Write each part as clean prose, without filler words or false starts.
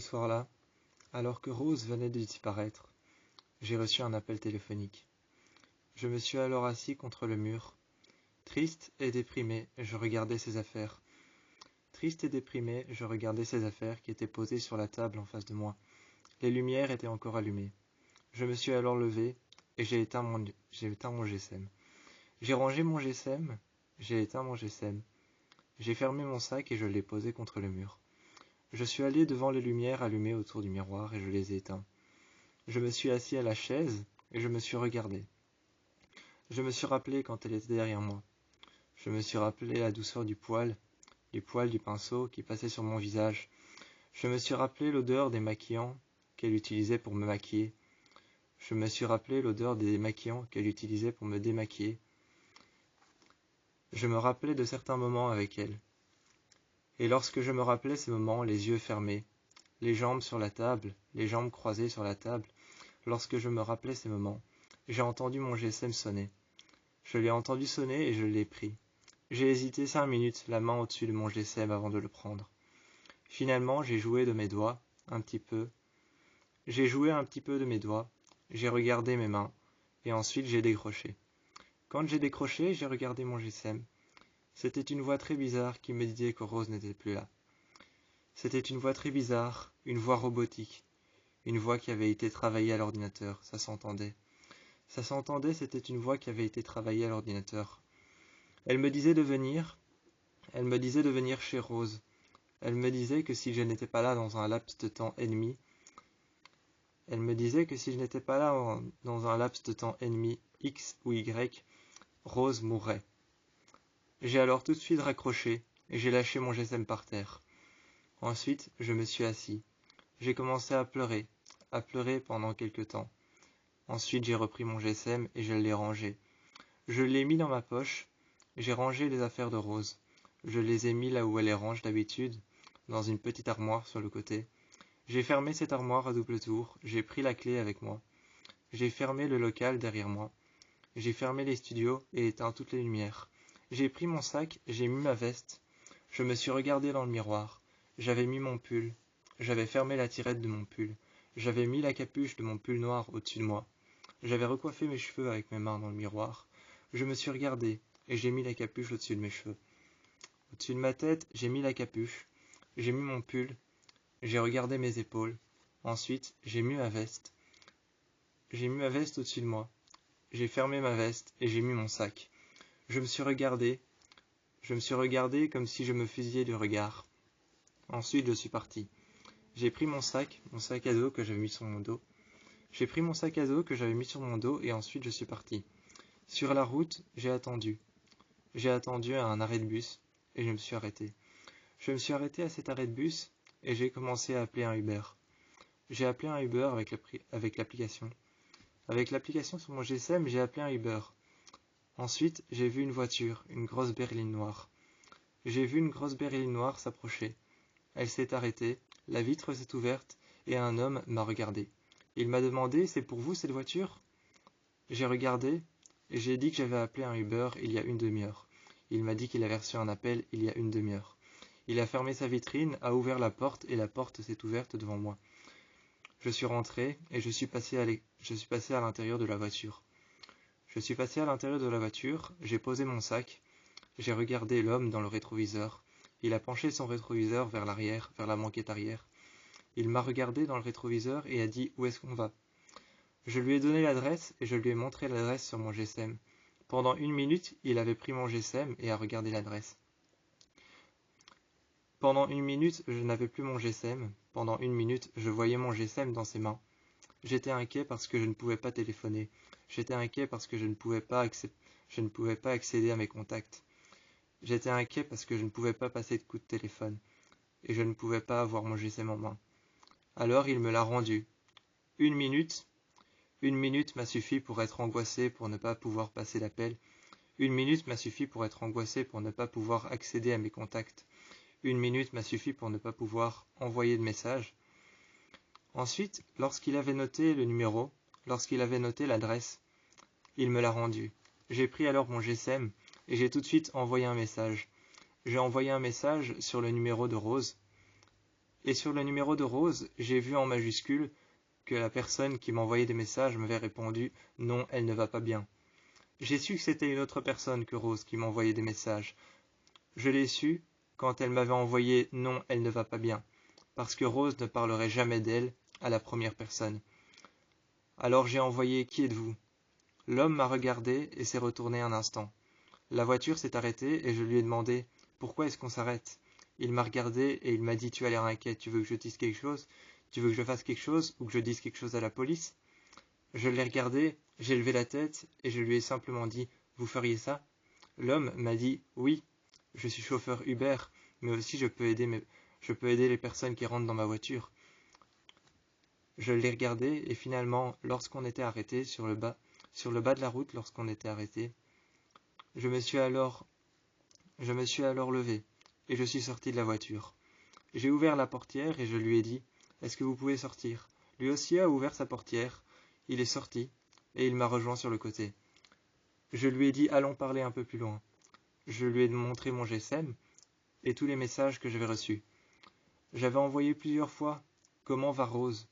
soir-là, alors que Rose venait de disparaître, j'ai reçu un appel téléphonique. Je me suis alors assis contre le mur. Triste et déprimé, je regardais ses affaires. Triste et déprimé, je regardais ses affaires qui étaient posées sur la table en face de moi. Les lumières étaient encore allumées. Je me suis alors levé et j'ai éteint mon GSM. J'ai rangé mon GSM, j'ai éteint mon GSM. J'ai fermé mon sac et je l'ai posé contre le mur. Je suis allé devant les lumières allumées autour du miroir et je les ai éteints. Je me suis assis à la chaise et je me suis regardé. Je me suis rappelé quand elle était derrière moi. Je me suis rappelé la douceur du poil du pinceau qui passait sur mon visage. Je me suis rappelé l'odeur des maquillants qu'elle utilisait pour me maquiller. Je me suis rappelé l'odeur des maquillants qu'elle utilisait pour me démaquiller. Je me rappelais de certains moments avec elle. Et lorsque je me rappelais ces moments, les yeux fermés, les jambes sur la table, les jambes croisées sur la table, lorsque je me rappelais ces moments, j'ai entendu mon GSM sonner. Je l'ai entendu sonner et je l'ai pris. J'ai hésité 5 minutes, la main au-dessus de mon GSM avant de le prendre. Finalement, j'ai joué de mes doigts, un petit peu. J'ai joué un petit peu de mes doigts, j'ai regardé mes mains, et ensuite j'ai décroché. Quand j'ai décroché, j'ai regardé mon GSM. C'était une voix très bizarre qui me disait que Rose n'était plus là. C'était une voix très bizarre, une voix robotique, une voix qui avait été travaillée à l'ordinateur, ça s'entendait. Ça s'entendait, c'était une voix qui avait été travaillée à l'ordinateur. Elle me disait de venir chez Rose. Elle me disait que si je n'étais pas là dans un laps de temps ennemi, X ou Y, Rose mourrait. J'ai alors tout de suite raccroché et j'ai lâché mon GSM par terre. Ensuite, je me suis assis. J'ai commencé à pleurer pendant quelque temps. Ensuite, j'ai repris mon GSM et je l'ai rangé. Je l'ai mis dans ma poche. J'ai rangé les affaires de Rose. Je les ai mis là où elle les range d'habitude, dans une petite armoire sur le côté. J'ai fermé cette armoire à double tour. J'ai pris la clé avec moi. J'ai fermé le local derrière moi. J'ai fermé les studios et éteint toutes les lumières. J'ai pris mon sac, j'ai mis ma veste. Je me suis regardé dans le miroir. J'avais mis mon pull. J'avais fermé la tirette de mon pull. J'avais mis la capuche de mon pull noir au-dessus de moi. J'avais recoiffé mes cheveux avec mes mains dans le miroir. Je me suis regardé et j'ai mis la capuche au-dessus de mes cheveux. Au-dessus de ma tête, j'ai mis la capuche. J'ai mis mon pull. J'ai regardé mes épaules. Ensuite, j'ai mis ma veste. J'ai mis ma veste au-dessus de moi. J'ai fermé ma veste et j'ai mis mon sac. Je me suis regardé comme si je me fusillais du regard. Ensuite, je suis parti. J'ai pris mon sac à dos que j'avais mis sur mon dos. Et ensuite je suis parti. Sur la route, j'ai attendu. J'ai attendu à un arrêt de bus et je me suis arrêté. Je me suis arrêté à cet arrêt de bus et j'ai commencé à appeler un Uber. J'ai appelé un Uber avec l'application. Avec l'application sur mon GSM, j'ai appelé un Uber. Ensuite, j'ai vu une voiture, une grosse berline noire. J'ai vu une grosse berline noire s'approcher. Elle s'est arrêtée, la vitre s'est ouverte et un homme m'a regardé. Il m'a demandé « C'est pour vous cette voiture ?» J'ai regardé et j'ai dit que j'avais appelé un Uber il y a une demi-heure. Il m'a dit qu'il avait reçu un appel il y a une demi-heure. Il a fermé sa vitrine, a ouvert la porte et la porte s'est ouverte devant moi. Je suis rentré et je suis passé à l'intérieur de la voiture. J'ai posé mon sac, j'ai regardé l'homme dans le rétroviseur. Il a penché son rétroviseur vers l'arrière, vers la banquette arrière. Il m'a regardé dans le rétroviseur et a dit « Où est-ce qu'on va ?» Je lui ai donné l'adresse et je lui ai montré l'adresse sur mon GSM. Pendant 1 minute, il avait pris mon GSM et a regardé l'adresse. Pendant 1 minute, je n'avais plus mon GSM. Pendant 1 minute, je voyais mon GSM dans ses mains. J'étais inquiet parce que je ne pouvais pas téléphoner. J'étais inquiet parce que je ne pouvais pas accéder à mes contacts. J'étais inquiet parce que je ne pouvais pas passer de coup de téléphone. Et je ne pouvais pas avoir mon GSM en main. Alors il me l'a rendu. 1 minute m'a suffi pour être angoissé pour ne pas pouvoir passer l'appel. 1 minute m'a suffi pour être angoissé pour ne pas pouvoir accéder à mes contacts. 1 minute m'a suffi pour ne pas pouvoir envoyer de message. Ensuite, lorsqu'il avait noté l'adresse, il me l'a rendu. J'ai pris alors mon GSM et j'ai tout de suite envoyé un message. J'ai envoyé un message sur le numéro de Rose Et sur le numéro de Rose, j'ai vu en majuscule que la personne qui m'envoyait des messages m'avait répondu « Non, elle ne va pas bien ». J'ai su que c'était une autre personne que Rose qui m'envoyait des messages. Je l'ai su quand elle m'avait envoyé « Non, elle ne va pas bien », parce que Rose ne parlerait jamais d'elle à la première personne. Alors j'ai envoyé « Qui êtes-vous » L'homme m'a regardé et s'est retourné un instant. La voiture s'est arrêtée et je lui ai demandé « Pourquoi est-ce qu'on s'arrête ?» Il m'a regardé et il m'a dit « Tu as l'air inquiet, tu veux que je dise quelque chose? Tu veux que je fasse quelque chose ou que je dise quelque chose à la police ?» Je l'ai regardé, j'ai levé la tête et je lui ai simplement dit « Vous feriez ça ?» L'homme m'a dit « Oui, je suis chauffeur Uber, mais aussi je peux aider les personnes qui rentrent dans ma voiture. » Je l'ai regardé et finalement, lorsqu'on était arrêté sur le bas de la route, lorsqu'on était arrêté, je me suis alors levé et je suis sorti de la voiture. J'ai ouvert la portière et je lui ai dit « Est-ce que vous pouvez sortir ?» Lui aussi a ouvert sa portière, il est sorti et il m'a rejoint sur le côté. Je lui ai dit « Allons parler un peu plus loin ». Je lui ai montré mon GSM et tous les messages que j'avais reçus. J'avais envoyé plusieurs fois « Comment va Rose ?»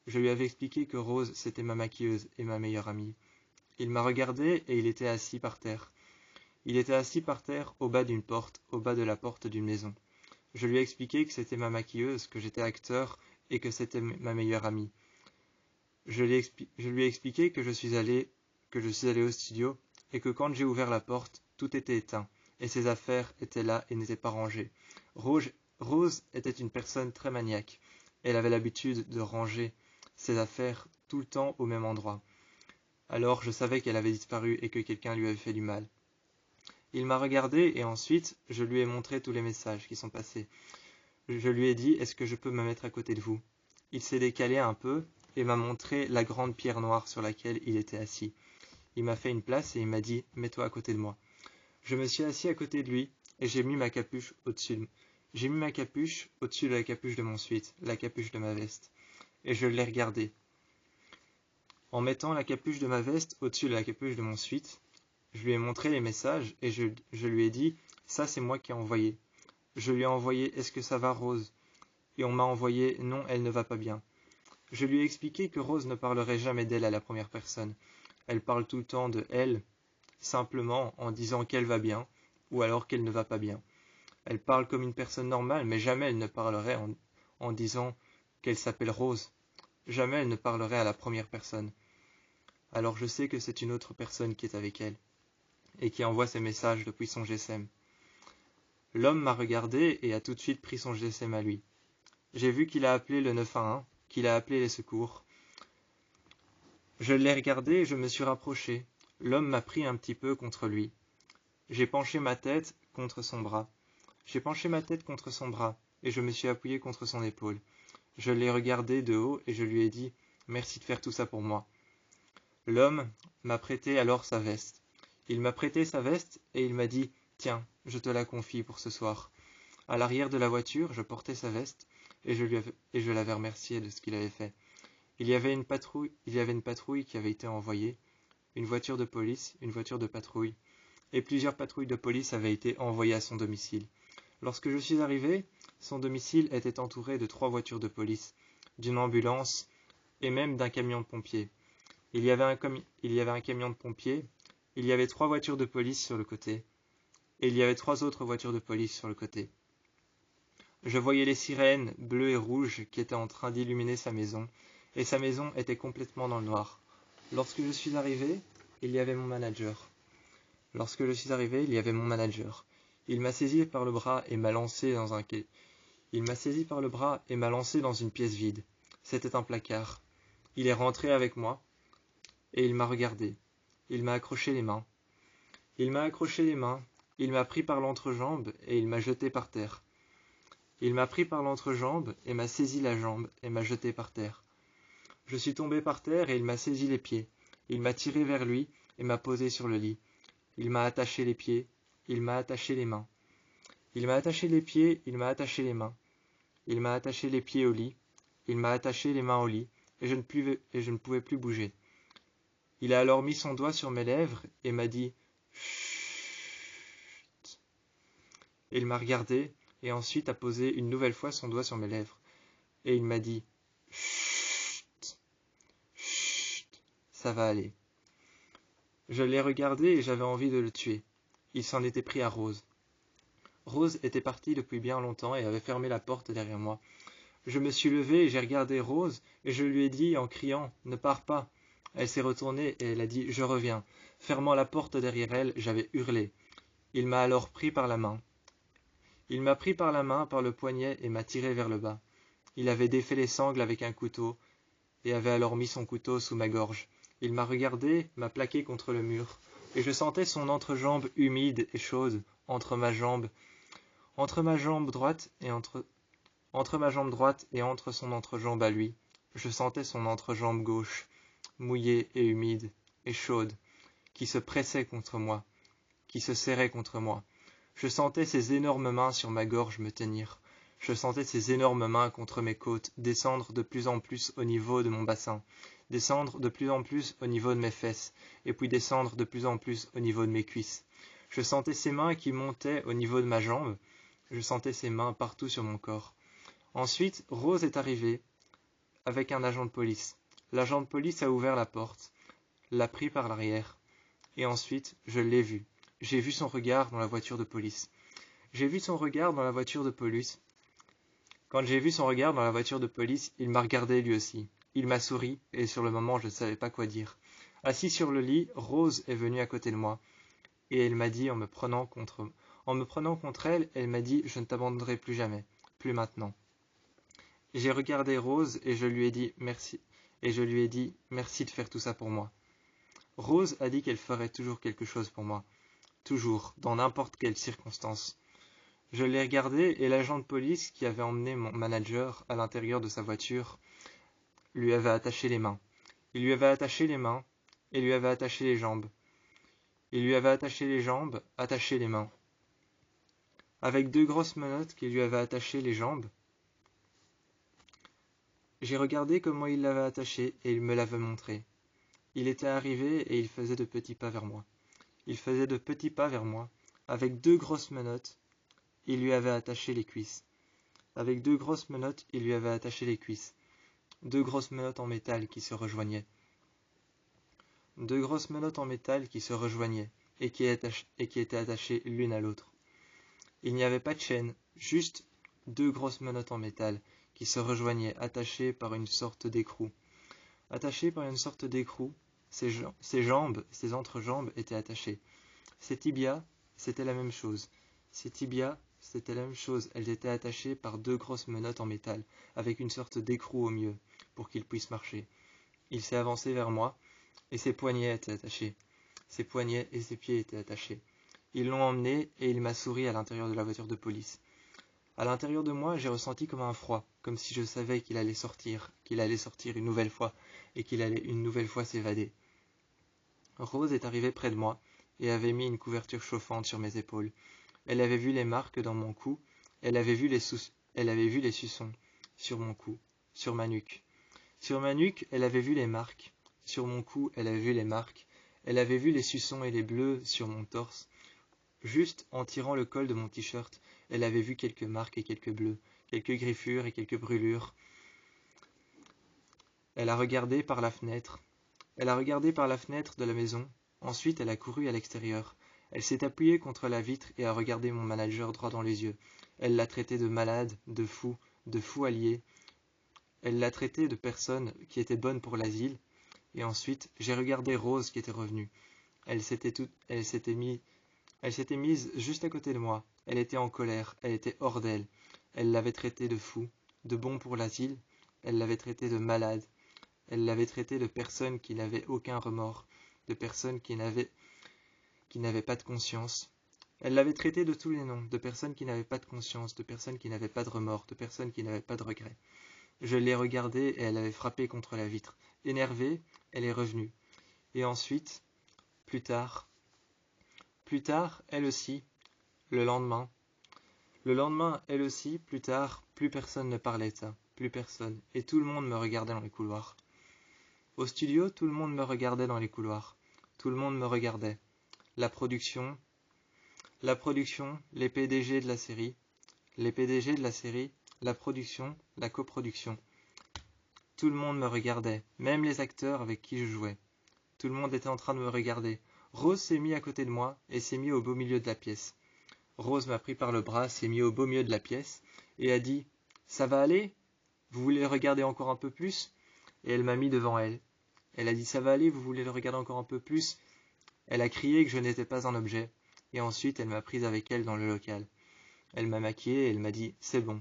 Je lui avais expliqué que Rose c'était ma maquilleuse et ma meilleure amie. Il m'a regardé et il était assis par terre. Il était assis par terre au bas d'une porte, au bas de la porte d'une maison. Je lui ai expliqué que c'était ma maquilleuse, que j'étais acteur et que c'était ma meilleure amie. Je lui ai expliqué que je suis allé au studio et que quand j'ai ouvert la porte, tout était éteint et ses affaires étaient là et n'étaient pas rangées. Rose était une personne très maniaque. Elle avait l'habitude de ranger ses affaires tout le temps au même endroit. Alors je savais qu'elle avait disparu et que quelqu'un lui avait fait du mal. Il m'a regardé et ensuite je lui ai montré tous les messages qui sont passés. Je lui ai dit « Est-ce que je peux me mettre à côté de vous ?» Il s'est décalé un peu et m'a montré la grande pierre noire sur laquelle il était assis. Il m'a fait une place et il m'a dit « Mets-toi à côté de moi ». Je me suis assis à côté de lui et j'ai mis ma capuche au-dessus. J'ai mis ma capuche au-dessus de la capuche de mon sweat, la capuche de ma veste. Et je l'ai regardé. En mettant la capuche de ma veste au-dessus de la capuche de mon sweat, je lui ai montré les messages et je lui ai dit « Ça c'est moi qui ai envoyé ». Je lui ai envoyé « Est-ce que ça va Rose ?» Et on m'a envoyé « Non, elle ne va pas bien ». Je lui ai expliqué que Rose ne parlerait jamais d'elle à la première personne. Elle parle tout le temps de elle, simplement en disant qu'elle va bien, ou alors qu'elle ne va pas bien. Elle parle comme une personne normale, mais jamais elle ne parlerait en disant qu'elle s'appelle Rose. Jamais elle ne parlerait à la première personne. Alors je sais que c'est une autre personne qui est avec elle, et qui envoie ses messages depuis son GSM. L'homme m'a regardé et a tout de suite pris son GSM à lui. J'ai vu qu'il a appelé le 911, qu'il a appelé les secours. Je l'ai regardé et je me suis rapproché. L'homme m'a pris un petit peu contre lui. J'ai penché ma tête contre son bras. Et je me suis appuyé contre son épaule. Je l'ai regardé de haut et je lui ai dit « Merci de faire tout ça pour moi ». L'homme m'a prêté alors sa veste. Il m'a prêté sa veste et il m'a dit « Tiens, je te la confie pour ce soir ». À l'arrière de la voiture, je portais sa veste et je l'avais remercié de ce qu'il avait fait. Il y avait une patrouille qui avait été envoyée, une voiture de police, une voiture de patrouille, et plusieurs patrouilles de police avaient été envoyées à son domicile. Lorsque je suis arrivé, son domicile était entouré de 3 voitures de police, d'une ambulance et même d'un camion de pompiers. Il y avait un camion de pompiers, il y avait 3 voitures de police sur le côté, et il y avait 3 autres voitures de police sur le côté. Je voyais les sirènes bleues et rouges qui étaient en train d'illuminer sa maison, et sa maison était complètement dans le noir. Lorsque je suis arrivé, il y avait mon manager. Il m'a saisi par le bras et m'a lancé dans une pièce vide. C'était un placard. Il est rentré avec moi et il m'a regardé. Il m'a accroché les mains. Il m'a pris par l'entrejambe et il m'a jeté par terre. Il m'a pris par l'entrejambe et m'a saisi la jambe et m'a jeté par terre. Je suis tombé par terre et il m'a saisi les pieds. Il m'a tiré vers lui et m'a posé sur le lit. Il m'a attaché les pieds, il m'a attaché les mains. Il m'a attaché les pieds, il m'a attaché les mains. Il m'a attaché les pieds au lit, il m'a attaché les mains au lit, et je ne pouvais plus bouger. Il a alors mis son doigt sur mes lèvres et m'a dit « Chut ». Il m'a regardé et ensuite a posé une nouvelle fois son doigt sur mes lèvres. et il m'a dit « Chut, chut, ça va aller ». Je l'ai regardé et j'avais envie de le tuer. Il s'en était pris à Rose. Rose était partie depuis bien longtemps et avait fermé la porte derrière moi. Je me suis levé et j'ai regardé Rose et je lui ai dit en criant « Ne pars pas ». Elle s'est retournée et elle a dit « Je reviens ». Fermant la porte derrière elle, j'avais hurlé. Il m'a alors pris par la main. Il m'a pris par la main, par le poignet et m'a tiré vers le bas. Il avait défait les sangles avec un couteau et avait alors mis son couteau sous ma gorge. Il m'a regardé, m'a plaqué contre le mur et je sentais son entrejambe humide et chaude entre ma jambe droite et entre ma jambe droite et entre son entrejambe à lui. Je sentais son entrejambe gauche, mouillée et humide et chaude, qui se pressait contre moi, qui se serrait contre moi. Je sentais ses énormes mains sur ma gorge me tenir. Je sentais ses énormes mains contre mes côtes descendre de plus en plus au niveau de mon bassin, descendre de plus en plus au niveau de mes fesses, et puis descendre de plus en plus au niveau de mes cuisses. Je sentais ses mains qui montaient au niveau de ma jambe. Je sentais ses mains partout sur mon corps. Ensuite, Rose est arrivée avec un agent de police. L'agent de police a ouvert la porte, l'a pris par l'arrière, et ensuite, je l'ai vu. J'ai vu son regard dans la voiture de police. J'ai vu son regard dans la voiture de police. Quand j'ai vu son regard dans la voiture de police, il m'a regardé lui aussi. Il m'a souri, et sur le moment, je ne savais pas quoi dire. Assis sur le lit, Rose est venue à côté de moi, et elle m'a dit en me prenant contre elle, elle m'a dit « Je ne t'abandonnerai plus jamais, plus maintenant ». J'ai regardé Rose et je lui ai dit merci. Et je lui ai dit merci de faire tout ça pour moi. Rose a dit qu'elle ferait toujours quelque chose pour moi. Toujours, dans n'importe quelle circonstance. Je l'ai regardé et l'agent de police qui avait emmené mon manager à l'intérieur de sa voiture lui avait attaché les mains. Il lui avait attaché les mains et lui avait attaché les jambes. Il lui avait attaché les jambes, attaché les mains. Avec deux grosses menottes qui lui avaient attaché les jambes, j'ai regardé comment il l'avait attaché et il me l'avait montré. Il était arrivé et il faisait de petits pas vers moi. Il faisait de petits pas vers moi. Avec deux grosses menottes, il lui avait attaché les cuisses. Avec deux grosses menottes, il lui avait attaché les cuisses. Deux grosses menottes en métal qui se rejoignaient. Deux grosses menottes en métal qui se rejoignaient et qui étaient attachées l'une à l'autre. Il n'y avait pas de chaîne, juste deux grosses menottes en métal qui se rejoignaient, attachées par une sorte d'écrou. Attachées par une sorte d'écrou, ses jambes, ses entrejambes étaient attachées. Ses tibias, c'était la même chose. Ses tibias, c'était la même chose. Elles étaient attachées par deux grosses menottes en métal, avec une sorte d'écrou au milieu, pour qu'il puisse marcher. Il s'est avancé vers moi, et ses poignets étaient attachés. Ses poignets et ses pieds étaient attachés. Ils l'ont emmené, et il m'a souri à l'intérieur de la voiture de police. À l'intérieur de moi, j'ai ressenti comme un froid, comme si je savais qu'il allait sortir une nouvelle fois, et qu'il allait une nouvelle fois s'évader. Rose est arrivée près de moi, et avait mis une couverture chauffante sur mes épaules. Elle avait vu les marques dans mon cou, elle avait vu les suçons sur mon cou, sur ma nuque. Sur ma nuque, elle avait vu les marques. Sur mon cou, elle avait vu les marques. Elle avait vu les suçons et les bleus sur mon torse. Juste en tirant le col de mon t-shirt, elle avait vu quelques marques et quelques bleus, quelques griffures et quelques brûlures. Elle a regardé par la fenêtre. Elle a regardé par la fenêtre de la maison. Ensuite, elle a couru à l'extérieur. Elle s'est appuyée contre la vitre et a regardé mon manager droit dans les yeux. Elle l'a traité de malade, de fou allié. Elle l'a traité de personne qui était bonne pour l'asile. Et ensuite, j'ai regardé Rose qui était revenue. Elle s'était mise juste à côté de moi. Elle était en colère, elle était hors d'elle. Elle l'avait traité de fou, de bon pour l'asile. Elle l'avait traité de malade. Elle l'avait traité de personne qui n'avait aucun remords, de personne qui n'avait pas de conscience. Elle l'avait traité de tous les noms, de personnes qui n'avaient pas de conscience, de personnes qui n'avaient pas de remords, de personnes qui n'avaient pas de regrets. Je l'ai regardée et elle avait frappé contre la vitre. Énervée, elle est revenue. Et ensuite, plus tard, elle aussi, le lendemain, elle aussi, plus tard, plus personne ne parlait de ça, plus personne, et tout le monde me regardait dans les couloirs. Au studio, tout le monde me regardait dans les couloirs, tout le monde me regardait. La production, les PDG de la série, la production, la coproduction. Tout le monde me regardait, même les acteurs avec qui je jouais. Tout le monde était en train de me regarder. Rose s'est mis à côté de moi et s'est mis au beau milieu de la pièce. Rose m'a pris par le bras, s'est mis au beau milieu de la pièce et a dit « Ça va aller? Vous voulez le regarder encore un peu plus ?» Et elle m'a mis devant elle. Elle a dit « Ça va aller? Vous voulez le regarder encore un peu plus ?» Elle a crié que je n'étais pas un objet. Et ensuite, elle m'a prise avec elle dans le local. Elle m'a maquillée et elle m'a dit « C'est bon. »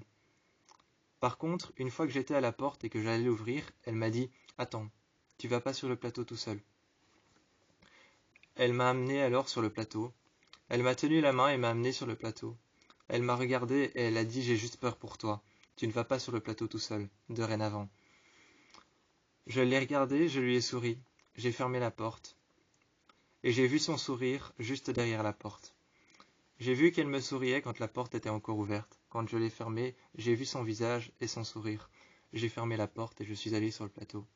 Par contre, une fois que j'étais à la porte et que j'allais l'ouvrir, elle m'a dit « Attends, tu vas pas sur le plateau tout seul. » Elle m'a amené alors sur le plateau. Elle m'a tenu la main et m'a amené sur le plateau. Elle m'a regardé et elle a dit « J'ai juste peur pour toi. Tu ne vas pas sur le plateau tout seul, dorénavant. » Je l'ai regardée, je lui ai souri. J'ai fermé la porte. Et j'ai vu son sourire juste derrière la porte. J'ai vu qu'elle me souriait quand la porte était encore ouverte. Quand je l'ai fermée, j'ai vu son visage et son sourire. J'ai fermé la porte et je suis allé sur le plateau.